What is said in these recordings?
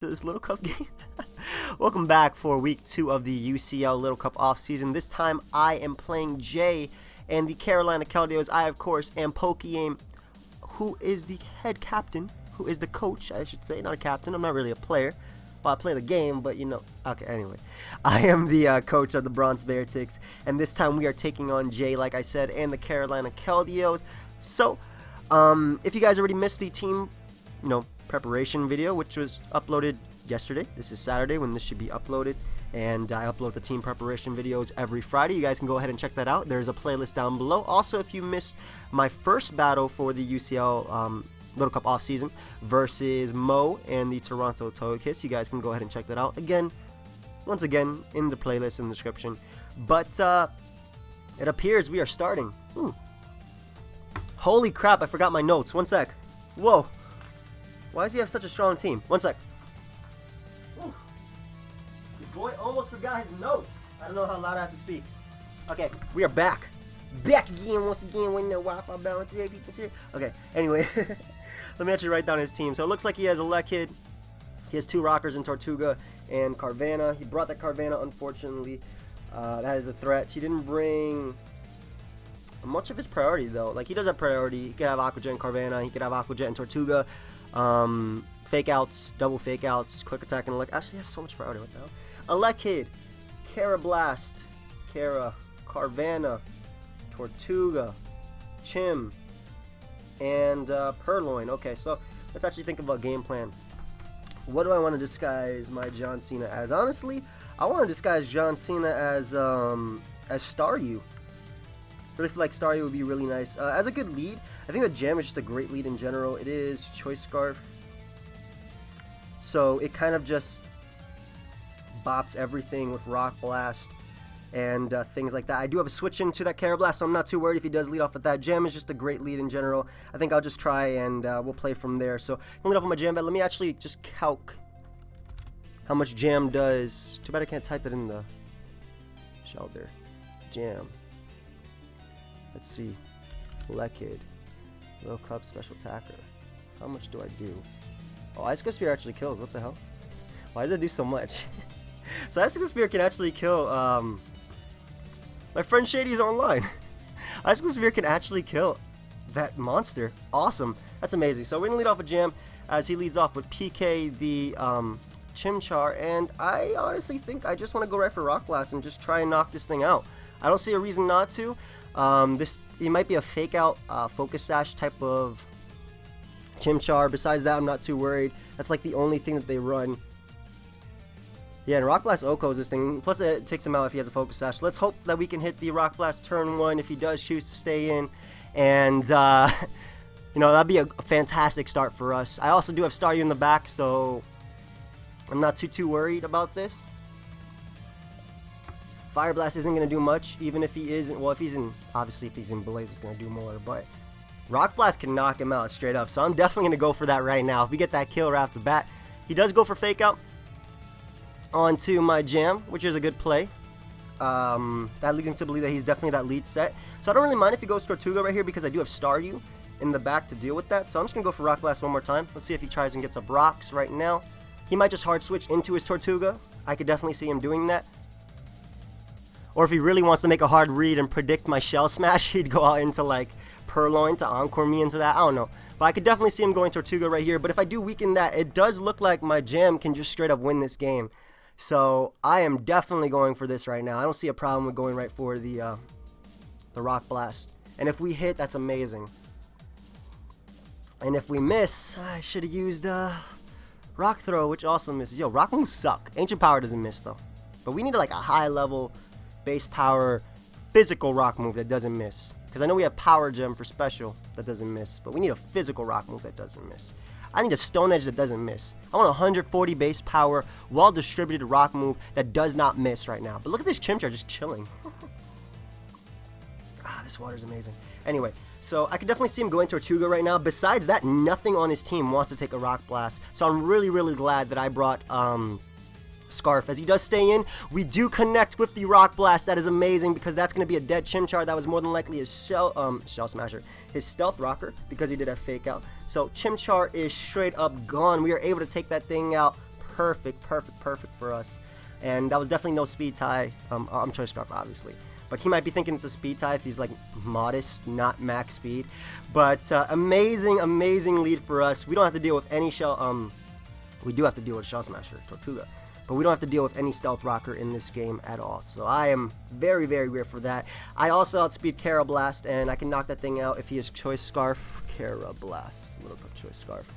this Little Cup game. Welcome back for week 2 of the UCL Little Cup off-season. This time I am playing Jay and the Carolina Keldeos. I, of course, am PokeaimMD, who is the head captain, who is the coach, I should say. Not a captain, I'm not really a player. Well, I play the game, but you know. Okay, anyway. I am the coach of the Bronx Beartics, and this time we are taking on Jay, like I said, and the Carolina Keldeos. So, if you guys already missed the team, preparation video, which was uploaded yesterday. This is Saturday when this should be uploaded, and I upload the team preparation videos every Friday. You guys can go ahead and check that out. There's a playlist down below. Also, if you missed my first battle for the UCL Little Cup off-season versus Mo and the Toronto Togekiss, you guys can go ahead and check that out again, once again, in the playlist in the description. But it appears we are starting. Ooh. Holy crap, I forgot my notes. One sec. Whoa. Why does he have such a strong team? One sec. Ooh. The boy almost forgot his notes. I don't know how loud I have to speak. Okay, we are back. Back again, once again, when the Wi-Fi balance. Okay, anyway. Let me actually write down his team. So it looks like he has Elekid. He has 2 Rockers in Tortuga and Carvanha. He brought that Carvanha, unfortunately. That is a threat. He didn't bring much of his priority, though. Like, he does have priority. He could have Aqua Jet and Carvanha. He could have Aqua Jet and Tortuga. Fake outs, double fake outs, quick attack, and Elekid. Actually, he has so much priority. What the hell? Elekid, Carablast, Cara, Carvanha, Tortuga, Chim, and Purloin. Okay, so let's actually think about game plan. What do I want to disguise my John Cena as? Honestly, I want to disguise John Cena as Staryu. Really feel like Staryu would be really nice. As a good lead, I think the gem is just a great lead in general. It is Choice Scarf, so it kind of just bops everything with Rock Blast and things like that. I do have a switch into that Carablast, so I'm not too worried if he does lead off with that. Jam is just a great lead in general. I think I'll just try and we'll play from there. So I'm going to lead off with my Jam bet. Let me actually just calc how much Jam does. Too bad I can't type it in the shelter. Jam. Let's see. Elekid. Little Cup Special Attacker. How much do I do? Oh, Icicle Spear actually kills. What the hell? Why does it do so much? So Icicle Spear can actually kill my friend Shady's online. Icicle Spear can actually kill that monster. Awesome. That's amazing. So we're going to lead off with Jam as he leads off with PK, the Chimchar, and I honestly think I just want to go right for Rock Blast and just try and knock this thing out. I don't see a reason not to. It might be a fake out Focus Sash type of Chimchar. Besides that, I'm not too worried. That's like the only thing that they run. Yeah, and Rock Blast Oko's this thing. Plus, it takes him out if he has a Focus Sash. Let's hope that we can hit the Rock Blast turn 1 if he does choose to stay in. And, that'd be a fantastic start for us. I also do have Staryu in the back, so I'm not too worried about this. Fire Blast isn't going to do much, even if he isn't. Well, obviously, if he's in Blaze, it's going to do more. But Rock Blast can knock him out straight up. So I'm definitely going to go for that right now. If we get that kill right off the bat, he does go for Fake Out onto my Jam, which is a good play. That leads me to believe that he's definitely that lead set. So I don't really mind if he goes Tortuga right here because I do have Staryu in the back to deal with that. So I'm just going to go for Rock Blast one more time. Let's see if he tries and gets up Rocks right now. He might just hard switch into his Tortuga. I could definitely see him doing that. Or if he really wants to make a hard read and predict my Shell Smash, he'd go out into like Purloin to Encore me into that. I don't know. But I could definitely see him going Tortuga right here. But if I do weaken that, it does look like my Jam can just straight up win this game. So I am definitely going for this right now. I don't see a problem with going right for the Rock Blast. And if we hit, that's amazing. And if we miss, I should have used Rock Throw, which also misses. Yo, Rock moves suck. Ancient Power doesn't miss though. But we need like a high level base power physical rock move that doesn't miss. Because I know we have Power Gem for special that doesn't miss. But we need a physical rock move that doesn't miss. I need a Stone Edge that doesn't miss. I want 140 base power, well-distributed rock move that does not miss right now. But look at this Chimchar just chilling. This water is amazing. Anyway, so I can definitely see him going Tortuga right now. Besides that, nothing on his team wants to take a Rock Blast. So I'm really glad that I brought Scarf. As he does stay in, we do connect with the Rock Blast. That is amazing because that's going to be a dead Chimchar. That was more than likely his Shell Smasher, his Stealth Rocker, because he did have Fake Out. So Chimchar is straight up gone. We are able to take that thing out perfect for us. And that was definitely no speed tie. I'm Choice Scarf, obviously. But he might be thinking it's a speed tie if he's like modest, not max speed. But amazing lead for us. We don't have to deal with any shell. We do have to deal with Shell Smasher, Tortuga. But we don't have to deal with any Stealth Rocker in this game at all. So I am very weird for that. I also outspeed Carablast, and I can knock that thing out if he has Choice Scarf. Carablast, little cup Choice Scarf.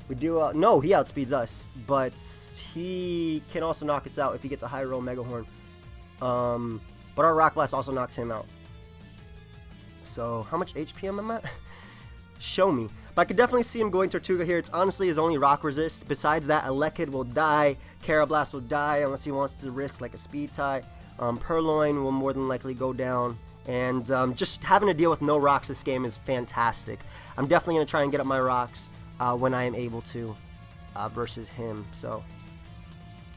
We do, no, he outspeeds us, but he can also knock us out if he gets a high roll Mega Horn. But our Rock Blast also knocks him out. So how much HP am I at? Show me. But I could definitely see him going Tortuga here. It's honestly his only rock resist. Besides that, Elekid will die. Carablast will die unless he wants to risk like a speed tie. Purloin will more than likely go down. And just having to deal with no rocks this game is fantastic. I'm definitely going to try and get up my rocks when I am able to versus him. So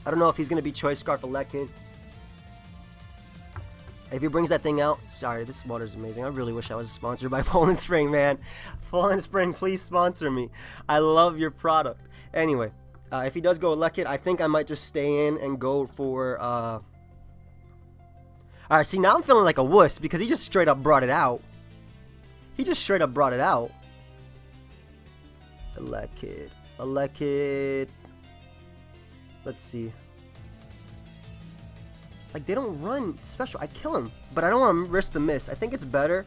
I don't know if he's going to be Choice Scarf Elekid. If he brings that thing out, sorry, this water is amazing. I really wish I was sponsored by Poland Spring, man. Poland Spring, please sponsor me. I love your product. Anyway, if he does go Elekid, I think I might just stay in and go for... Alright, see, now I'm feeling like a wuss because he just straight up brought it out. Elekid. Let's see. Like, they don't run special. I kill him, but I don't want to risk the miss. I think it's better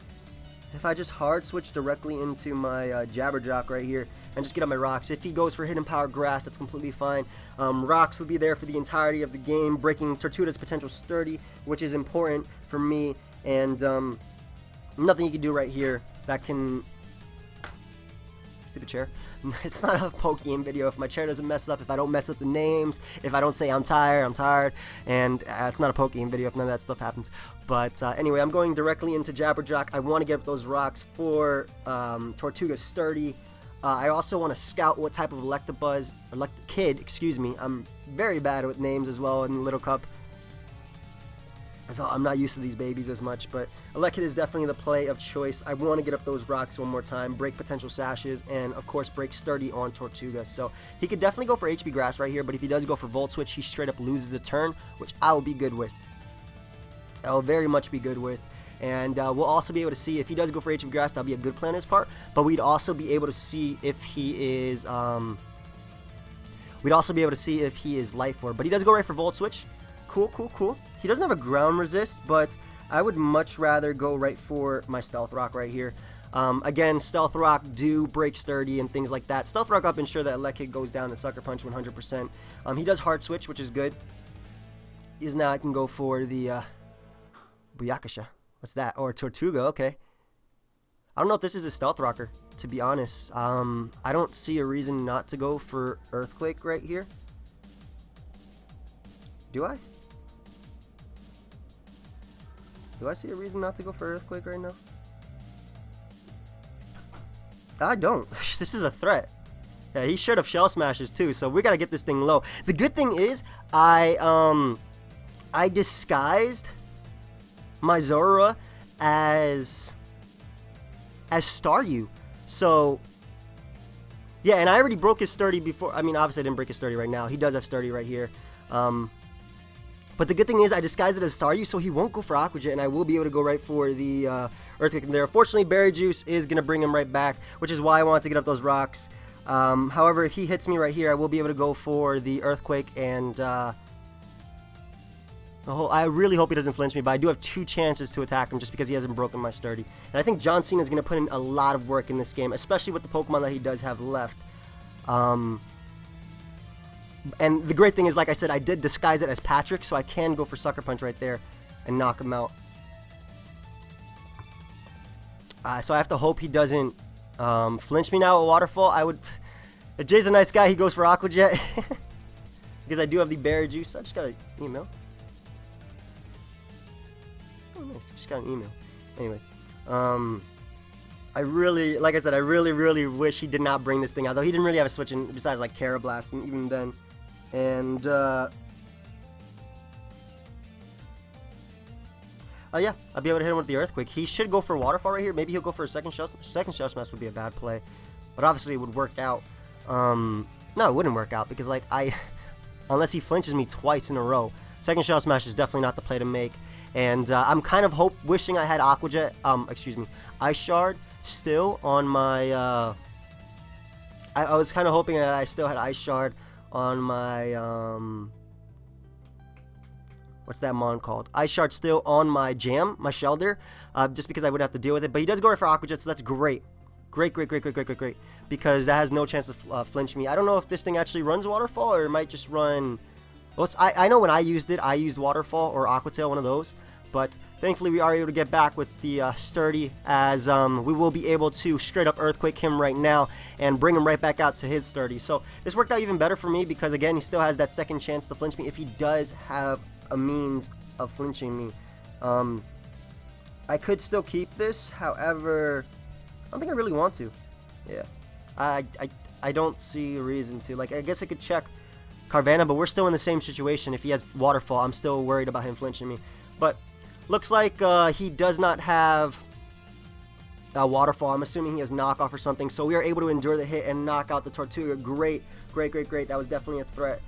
if I just hard switch directly into my Jabberjock right here and just get on my rocks. If he goes for Hidden Power Grass, that's completely fine. Rocks will be there for the entirety of the game, breaking Tortuga's potential sturdy, which is important for me. And nothing you can do right here that can... Stupid chair. It's not a PokeaimMD video if my chair doesn't mess up, if I don't mess up the names, if I don't say I'm tired, and it's not a PokeaimMD video if none of that stuff happens. But anyway, I'm going directly into Jabberjock. I want to get up those rocks for Tortuga's sturdy. I also want to scout what type of Kid, excuse me. I'm very bad with names as well in Little Cup. So I'm not used to these babies as much, but Elekid is definitely the play of choice. I want to get up those rocks one more time, break potential sashes, and of course break sturdy on Tortuga. So he could definitely go for HP Grass right here, but if he does go for Volt Switch, he straight up loses a turn, which I will be good with. I will very much be good with. And we'll also be able to see if he does go for HP Grass, that'll be a good play on his part, but we'd also be able to see if he is Life Orb. But he does go right for Volt Switch. Cool. He doesn't have a ground resist, but I would much rather go right for my Stealth Rock right here. Again, Stealth Rock do break sturdy and things like that. Stealth Rock up, ensure that Elekid goes down and Sucker Punch 100%. He does Hard Switch, which is good. Is now I can go for the Buyakasha. What's that? Or Tortuga, okay. I don't know if this is a Stealth Rocker, to be honest. I don't see a reason not to go for Earthquake right here. Do I? Do I see a reason not to go for Earthquake right now? I don't. This is a threat. Yeah, he should have Shell Smashes too, so we gotta get this thing low. The good thing is, I disguised my Zorua as Staryu. So, yeah, and I already broke his sturdy before. I mean, obviously I didn't break his sturdy right now. He does have sturdy right here. But the good thing is I disguised it as Staryu, so he won't go for Aqua Jet, and I will be able to go right for the Earthquake there. Fortunately, Berry Juice is going to bring him right back, which is why I wanted to get up those rocks. However, if he hits me right here, I will be able to go for the Earthquake, and I really hope he doesn't flinch me, but I do have 2 chances to attack him just because he hasn't broken my sturdy. And I think John Cena is going to put in a lot of work in this game, especially with the Pokemon that he does have left. And the great thing is, like I said, I did disguise it as Patrick, so I can go for Sucker Punch right there and knock him out. So I have to hope he doesn't flinch me now at Waterfall. If Jay's a nice guy, he goes for Aqua Jet. Because I do have the Berry Juice. I just got an email. Oh, nice. Just got an email. Anyway. Like I said, I really wish he did not bring this thing out. Though he didn't really have a switch in besides like Carablast, and even then. And yeah, I'll be able to hit him with the Earthquake. He should go for Waterfall right here. Maybe he'll go for a second Shell Smash would be a bad play, but obviously it would work out. No, it wouldn't work out because like unless he flinches me twice in a row. Second Shell Smash is definitely not the play to make. And I'm kind of wishing I had Aqua Jet, Ice Shard still on my, I was kind of hoping that I still had Ice Shard on my, what's that mon called? Ice Shard still on my Jam, my Shelder, just because I would have to deal with it. But he does go right for Aqua Jet, so that's great. Great, because that has no chance to flinch me. I don't know if this thing actually runs Waterfall, or it might just run... Well, I know when I used it, I used Waterfall or Aqua Tail, one of those. But thankfully, we are able to get back with the Sturdy, as we will be able to straight up Earthquake him right now and bring him right back out to his Sturdy. So this worked out even better for me, because again, he still has that second chance to flinch me if he does have a means of flinching me. I could still keep this, however, I don't think I really want to. Yeah, I don't see a reason to. Like, I guess I could check Carvanha, but we're still in the same situation. If he has Waterfall, I'm still worried about him flinching me. But looks like he does not have Waterfall. I'm assuming he has Knockoff or something. So we are able to endure the hit and knock out the Tortuga. Great. That was definitely a threat.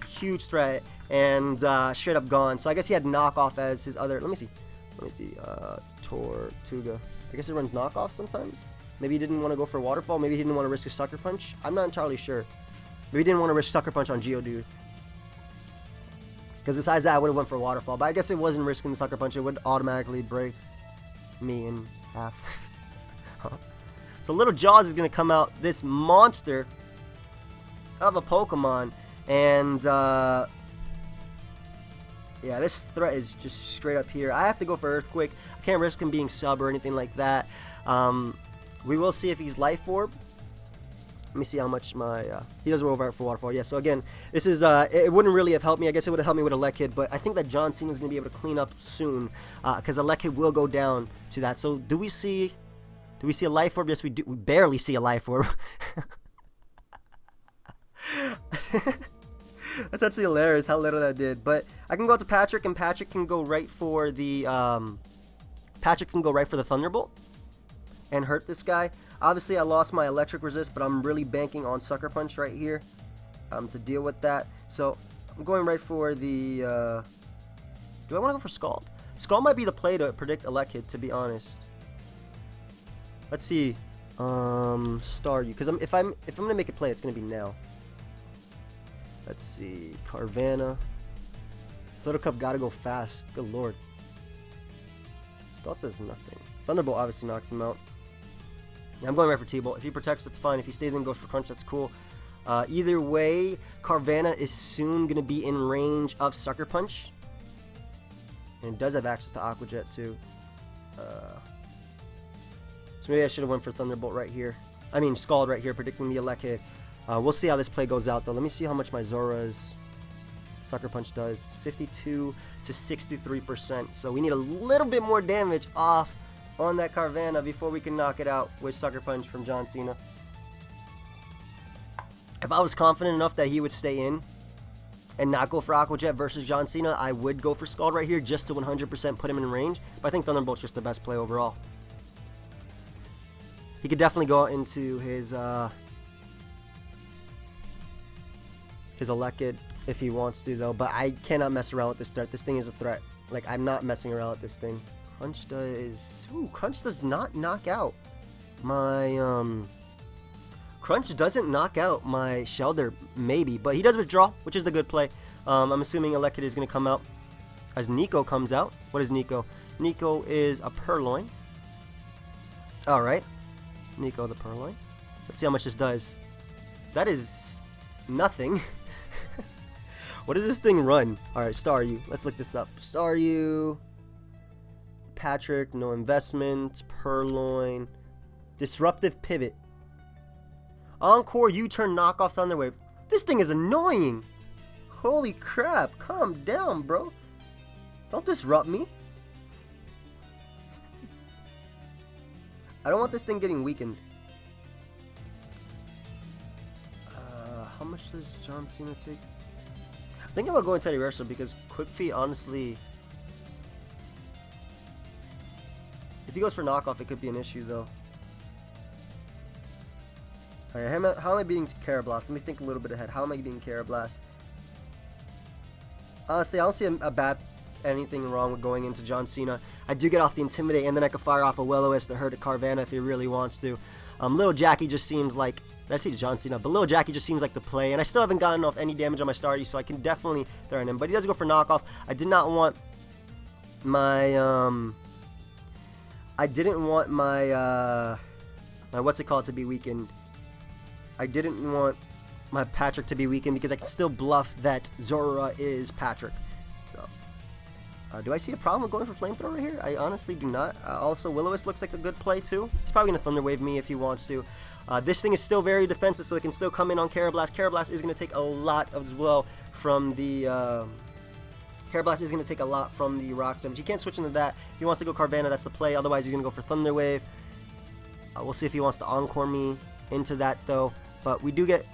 Huge threat. And straight up gone. So I guess he had Knockoff as his other... Let me see. Tortuga. I guess it runs Knockoff sometimes. Maybe he didn't want to go for Waterfall. Maybe he didn't want to risk a Sucker Punch. I'm not entirely sure. Maybe he didn't want to risk Sucker Punch on Geodude. Because besides that, I would have went for Waterfall. But I guess it wasn't risking the Sucker Punch. It would automatically break me in half. So Little Jaws is going to come out. This monster of a Pokemon. And, yeah, this threat is just straight up here. I have to go for Earthquake. I can't risk him being sub or anything like that. We will see if he's Life Orb. Let me see how much my... he doesn't roll over for Waterfall. Yeah, so again, this is... it wouldn't really have helped me. I guess it would have helped me with a Lekid, but I think that John Cena is going to be able to clean up soon, because a Lekid will go down to that. So do we see a Life Orb? Yes, we do. We barely see a Life Orb. That's actually hilarious how little that did. But I can go out to Patrick, and Patrick can go right for the... Thunderbolt and hurt this guy. Obviously, I lost my Electric Resist, but I'm really banking on Sucker Punch right here to deal with that. So I'm going right for the... do I want to go for Scald? Scald might be the play to predict Elekid, to be honest. Let's see. Staryu, because if I'm gonna make a play, it's gonna be now. Let's see. Carvanha. Little Cup gotta go fast. Good lord. Scald does nothing. Thunderbolt obviously knocks him out. Yeah, I'm going right for T-Bolt. If he protects, that's fine. If he stays in, goes for Crunch, that's cool. Either way, Carvanha is soon going to be in range of Sucker Punch. And it does have access to Aqua Jet, too. So maybe I should have went for Thunderbolt right here. I mean, Scald right here, predicting the Elekid. We'll see how this play goes out, though. Let me see how much my Zora's Sucker Punch does. 52 to 63%. So we need a little bit more damage off on that Carvanha before we can knock it out with Sucker Punch from John Cena. If I was confident enough that he would stay in and not go for Aqua Jet versus John Cena, I would go for Scald right here just to 100% put him in range. But I think Thunderbolt's just the best play overall. He could definitely go into his Elekid if he wants to, though. But I cannot mess around with this threat. This thing is a threat. Like, I'm not messing around with this thing. Crunch does... Ooh, Crunch does not knock out my... Crunch doesn't knock out my Shelder, maybe. But he does withdraw, which is the good play. I'm assuming Elekid is going to come out as Nico comes out. What is Nico? Nico is a Purloin. Alright. Nico the Purloin. Let's see how much this does. That is nothing. What does this thing run? Alright, Staryu. Let's look this up. Staryu... Patrick, no investment. Purloin. Disruptive Pivot. Encore, U-turn, knockoff, Thunderwave. This thing is annoying. Holy crap. Calm down, bro. Don't disrupt me. I don't want this thing getting weakened. How much does John Cena take? I think I'm going to go into Teddy Ursa because Quick Feet, honestly... If he goes for knockoff, it could be an issue, though. Alright, how am I beating Carablast? Let me think a little bit ahead. How am I beating Carablast? Honestly, I don't see anything wrong with going into John Cena. I do get off the Intimidate, and then I can fire off a Will-O-Wisp to hurt a Carvanha if he really wants to. Little Jackie just seems like, I see John Cena, but Little Jackie just seems like the play, and I still haven't gotten off any damage on my starty, so I can definitely threaten him. But he does go for knockoff. I did not want my, I didn't want my, my what's it called to be weakened. I didn't want my Patrick to be weakened because I can still bluff that Zorua is Patrick. So, do I see a problem with going for Flamethrower here? I honestly do not. Also, Will-O-Wisp looks like a good play too. He's probably going to Thunder Wave me if he wants to. This thing is still very defensive, so it can still come in on Karrablast. Karrablast is going to take a lot as well from the... Karrablast is going to take a lot from the Rock damage. He can't switch into that. If he wants to go Carvanha, that's the play. Otherwise, he's going to go for Thunder Wave. We'll see if he wants to Encore me into that, though. But we do get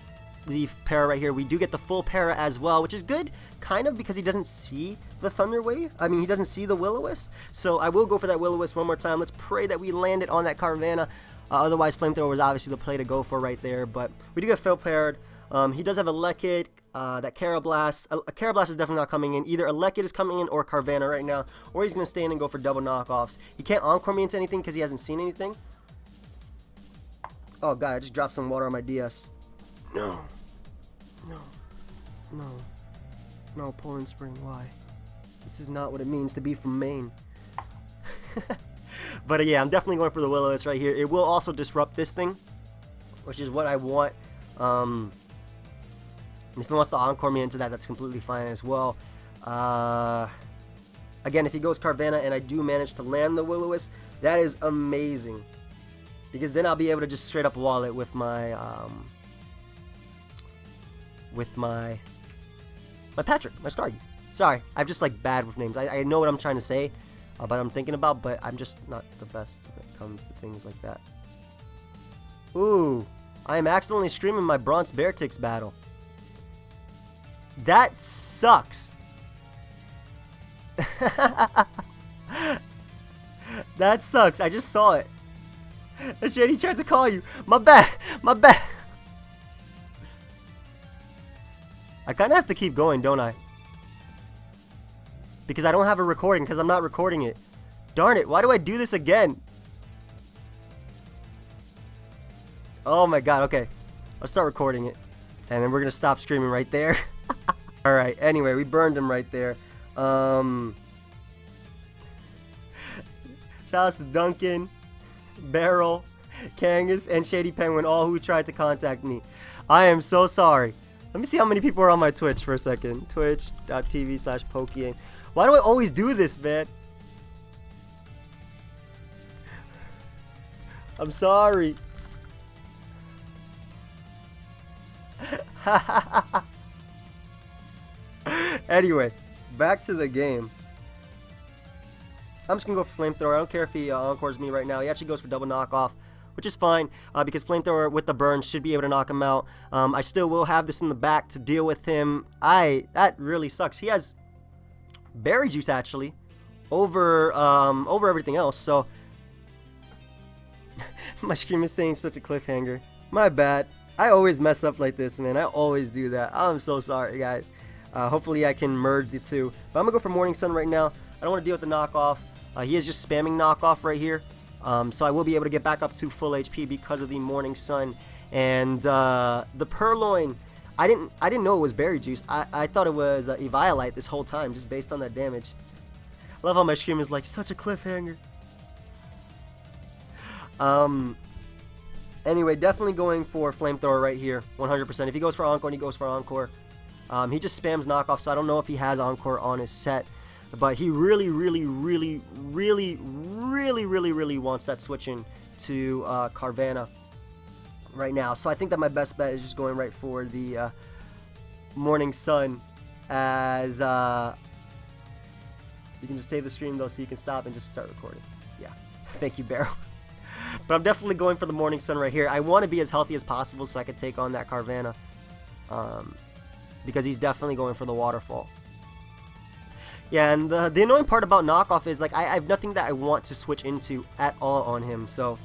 the para right here. We do get the full para as well, which is good, kind of, because he doesn't see the Thunder Wave. I mean, he doesn't see the Will-O-Wisp. So I will go for that Will-O-Wisp one more time. Let's pray that we land it on that Carvanha. Otherwise, Flamethrower was obviously the play to go for right there. But we do get Phil paired. He does have a Lekid, that Karrablast. Karrablast is definitely not coming in. Either a Lekid is coming in or Carvanha right now, or he's going to stay in and go for double knockoffs. He can't Encore me into anything because he hasn't seen anything. Oh god, I just dropped some water on my DS. No. No, Poland Spring, why? This is not what it means to be from Maine. But yeah, I'm definitely going for the Will-O-Wisp right here. It will also disrupt this thing, which is what I want. If he wants to Encore me into that, that's completely fine as well. Again, if he goes Carvanha and I do manage to land the Will-O-Wisp, that is amazing. Because then I'll be able to just straight up wall it with my Patrick, my Staryu. Sorry, I'm just like bad with names. I know what I'm trying to say, but I'm thinking about, but I'm just not the best when it comes to things like that. Ooh, I am accidentally streaming my Bronx Beartics battle. That sucks. That sucks. I just saw it. Shady tried to call you. My bad. I kind of have to keep going, don't I? Because I don't have a recording, because I'm not recording it. Darn it, why do I do this again? Oh my god, okay. I'll start recording it. And then we're going to stop streaming right there. Alright, anyway, we burned him right there. Shout outs to Duncan, Beryl, Kangas, and Shady Penguin, all who tried to contact me. I am so sorry. Let me see how many people are on my Twitch for a second. Twitch.tv/PokeaimMD. Why do I always do this, man? I'm sorry. Anyway, back to the game. I'm just going to go for Flamethrower. I don't care if he Encores me right now. He actually goes for double knockoff, which is fine because Flamethrower with the burn should be able to knock him out. I still will have this in the back to deal with him. That really sucks. He has Berry Juice, actually, over everything else. So, my stream is saying such a cliffhanger. My bad. I always mess up like this, man. I always do that. I'm so sorry, guys. Hopefully, I can merge the two. But I'm going to go for Morning Sun right now. I don't want to deal with the knockoff. He is just spamming knockoff right here. So I will be able to get back up to full HP because of the Morning Sun. And the Purloin, I didn't know it was Berry Juice. I thought it was Eviolite this whole time, just based on that damage. I love how my stream is like such a cliffhanger. Anyway, definitely going for Flamethrower right here, 100%. If he goes for Encore, he goes for Encore. He just spams knockoff, so I don't know if he has Encore on his set. But he really wants that switch in to Carvanha right now. So I think that my best bet is just going right for the Morning Sun, as you can just save the stream though, so you can stop and just start recording. Yeah, thank you, Beryl. But I'm definitely going for the Morning Sun right here. I want to be as healthy as possible so I can take on that Carvanha, because he's definitely going for the Waterfall. Yeah, and the annoying part about knockoff is, like, I have nothing that I want to switch into at all on him, so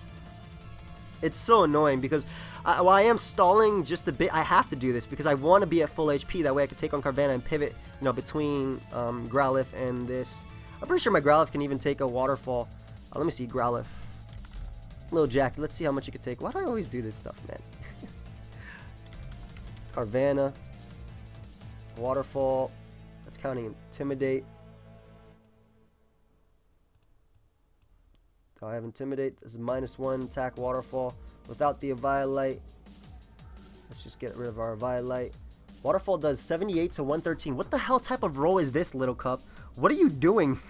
It's so annoying because while I am stalling just a bit, I have to do this because I want to be at full HP. That way I can take on Carvanha and pivot, you know, between Growlithe and this. I'm pretty sure my Growlithe can even take a Waterfall. Let me see, Growlithe. Little Jackie, let's see how much you can take. Why do I always do this stuff, man? Carvanha. Waterfall. That's counting Intimidate. I have Intimidate. This is -1 attack Waterfall without the Eviolite. Let's just get rid of our Eviolite. Waterfall does 78 to 113. What the hell type of roll is this, Little Cup? What are you doing?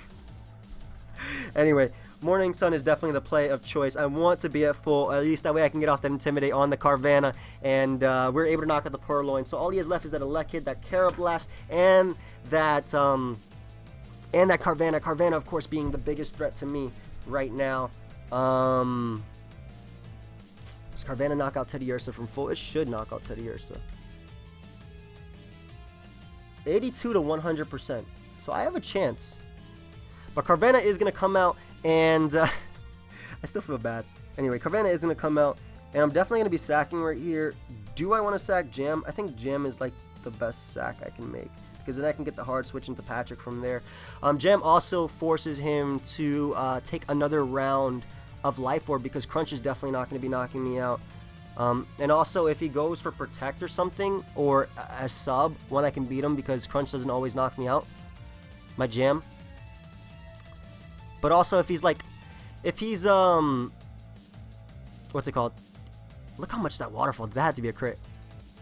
Anyway, Morning Sun is definitely the play of choice. I want to be at full. At least that way I can get off that Intimidate on the Carvanha. And we're able to knock out the Purloin. So all he has left is that Elekid, that Carablast, and that Carvanha. Carvanha, of course, being the biggest threat to me right now. Does Carvanha knock out Teddiursa from full? It should knock out Teddiursa. 82 to 100%. So I have a chance. But Carvanha is going to come out and I still feel bad. Anyway, Carvanha is going to come out and I'm definitely going to be sacking right here. Do I want to sack Jam? I think Jam is like the best sack I can make, because then I can get the hard switch into Patrick from there. Jam also forces him to take another round of Life Orb, because Crunch is definitely not going to be knocking me out. And also, if he goes for Protect or something, or a sub, one I can beat him, because Crunch doesn't always knock me out. My Jam. But also, if he's like, what's it called? Look how much that Waterfall, that had to be a crit.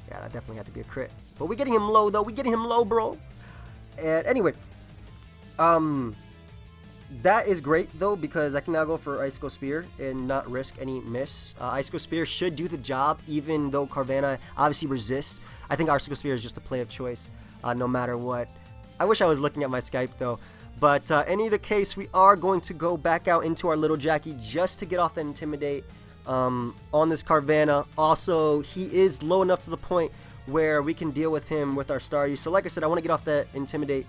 Yeah, that definitely had to be a crit. But we're getting him low, though. We're getting him low, bro. And anyway, that is great, though, because I can now go for Icicle Spear and not risk any miss. Icicle Spear should do the job, even though Carvanha obviously resists. I think Icicle Spear is just a play of choice, no matter what. I wish I was looking at my Skype, though. But in either case, we are going to go back out into our little Jackie just to get off that Intimidate on this Carvanha. Also, he is low enough to the point where we can deal with him with our Staryu. So like I said, I want to get off that Intimidate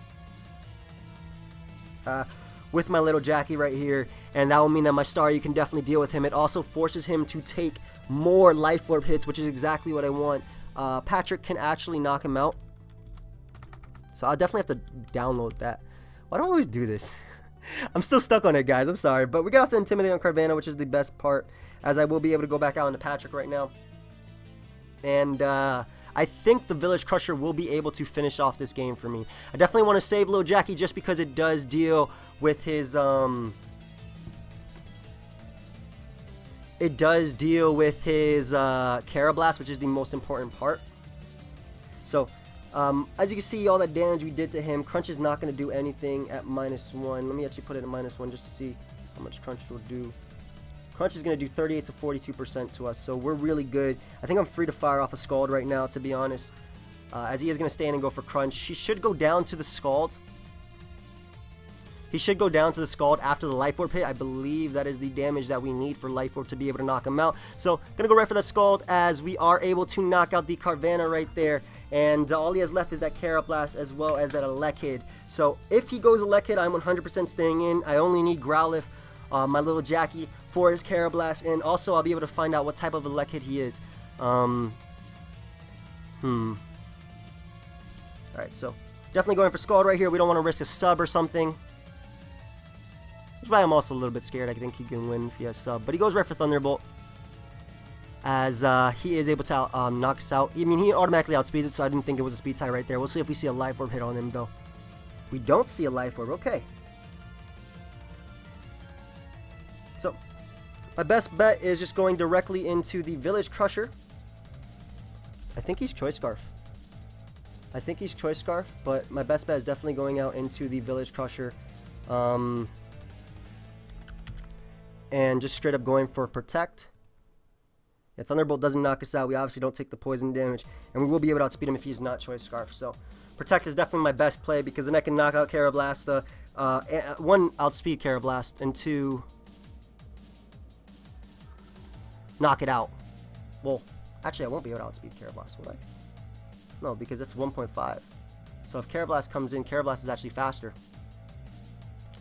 with my little Jackie right here, and that will mean that my Staryu can definitely deal with him. It also forces him to take more Life Orb hits, which is exactly what I want. Patrick can actually knock him out, so I'll definitely have to download that. Why do I always do this? I'm still stuck on it, guys. I'm sorry, but we got off the Intimidate on Carvanha, which is the best part, as I will be able to go back out into Patrick right now. And I think the Village Crusher will be able to finish off this game for me. I definitely want to save Lil Jackie just because it does deal with his Carablast, which is the most important part. So as you can see, all that damage we did to him, Crunch is not going to do anything at -1. Let me actually put it at -1 just to see how much Crunch will do. Crunch is going to do 38 to 42% to us, so we're really good. I think I'm free to fire off a Scald right now, to be honest, as he is going to stand and go for Crunch. He should go down to the Scald. He should go down to the Scald after the Life Orb hit. I believe that is the damage that we need for Life Orb to be able to knock him out. So, going to go right for that Scald, as we are able to knock out the Carvanha right there. And all he has left is that Carablast as well as that Elekid. So, if he goes Elekid, I'm 100% staying in. I only need Growlithe, my little Jackie, for his Carablast, and also I'll be able to find out what type of Elekid he is. Alright, so definitely going for Scald right here. We don't want to risk a sub or something. Which is why I'm also a little bit scared. I think he can win if he has sub. But he goes right for Thunderbolt, as he is able to knock us out. I mean, he automatically outspeeds it, so I didn't think it was a speed tie right there. We'll see if we see a Life Orb hit on him, though. We don't see a Life Orb. Okay. So, my best bet is just going directly into the Village Crusher. I think he's Choice Scarf. But my best bet is definitely going out into the Village Crusher. And just straight up going for Protect. Yeah, Thunderbolt doesn't knock us out. We obviously don't take the poison damage. And we will be able to outspeed him if he's not Choice Scarf. So, Protect is definitely my best play, because then I can knock out Carablast. One, outspeed Carablast, and two, knock it out. Well, actually, I won't be able to outspeed Carablast, will I? No, because it's 1.5. So if Carablast comes in, Carablast is actually faster.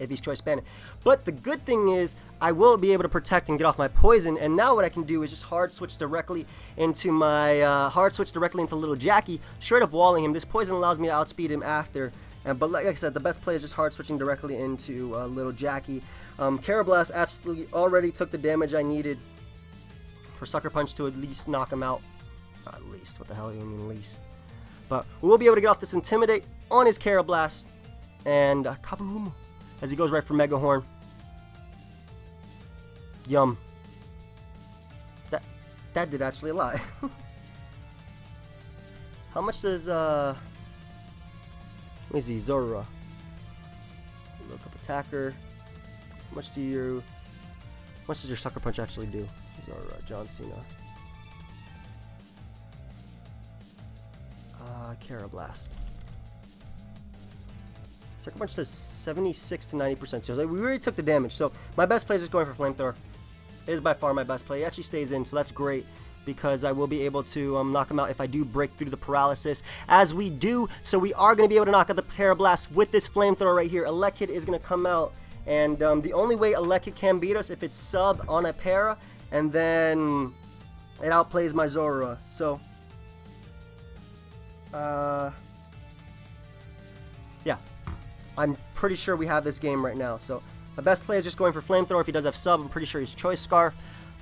if he's choice banded. But the good thing is I will be able to protect and get off my poison, and now what I can do is just hard switch directly into my Little Jackie, straight up walling him. This poison allows me to outspeed him after. But like I said, the best play is just hard switching directly into Little Jackie. Karrablast actually already took the damage I needed for Sucker Punch to at least knock him out. Not at least, what the hell do you mean least? But we will be able to get off this Intimidate on his Karrablast. And Kaboom! As he goes right for Mega Horn. Yum. That did actually a lot. How much does let me see, Zorua. Look up attacker. How much does your Sucker Punch actually do? Zorua, John Cena. Karrablast. Sucker Punch does 76 to 90%. So we already took the damage. So my best play is just going for Flamethrower. It is by far my best play. It actually stays in, so that's great because I will be able to knock him out if I do break through the paralysis, as we do. So we are going to be able to knock out the Karrablast with this Flamethrower right here. Elekid is going to come out, and the only way Elekid can beat us if it's sub on a para, and then it outplays my Zorua. So yeah, I'm pretty sure we have this game right now. So my best play is just going for Flamethrower. If he does have sub, I'm pretty sure he's Choice Scarf.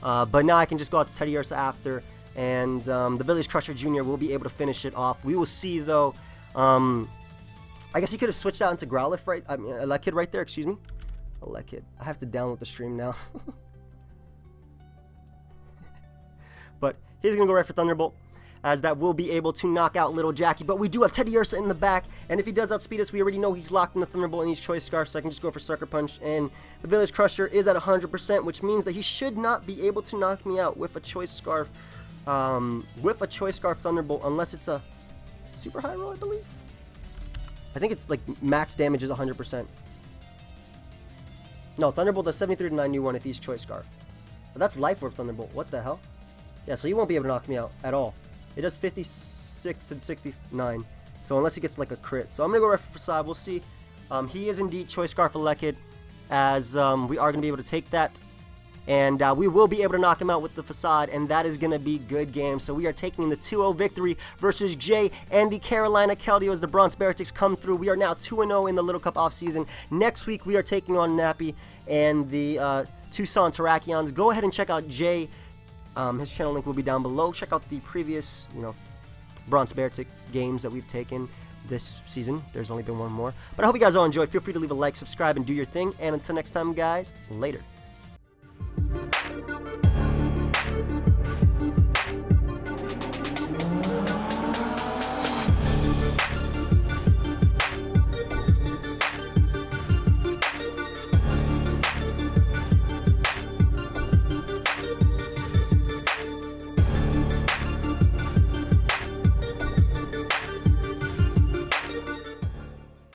But now I can just go out to Teddy Ursa after, and the Village Crusher Jr. will be able to finish it off. We will see though. I guess he could have switched out into Growlithe, right? I mean, Elekid right there. Excuse me, Elekid. I have to download the stream now. But he's gonna go right for Thunderbolt, as that will be able to knock out Little Jackie. But we do have Teddy Ursa in the back, and if he does outspeed us, we already know he's locked in the Thunderbolt and he's Choice Scarf, so I can just go for Sucker Punch. And the Village Crusher is at 100%, which means that he should not be able to knock me out with a Choice Scarf, Thunderbolt, unless it's a super high roll, I believe. I think it's like max damage is 100%. No, Thunderbolt does 73 to 91 if he's Choice Scarf. But that's Life Orb Thunderbolt. What the hell? Yeah, so he won't be able to knock me out at all. It does 56 to 69. So unless he gets like a crit. So I'm going to go right for Facade. We'll see. He is indeed Choice Scarf Elekid, as we are going to be able to take that. And we will be able to knock him out with the Facade, and that is going to be good game. So we are taking the 2-0 victory versus Jay and the Carolina Keldeos. The Bronx Beartics come through. We are now 2-0 in the Little Cup off-season. Next week we are taking on Nappy and the Tucson Terrakions. Go ahead and check out Jay. His channel link will be down below. Check out the previous, Bronx Beartic games that we've taken this season. There's only been one more. But I hope you guys all enjoyed. Feel free to leave a like, subscribe, and do your thing. And until next time, guys, later.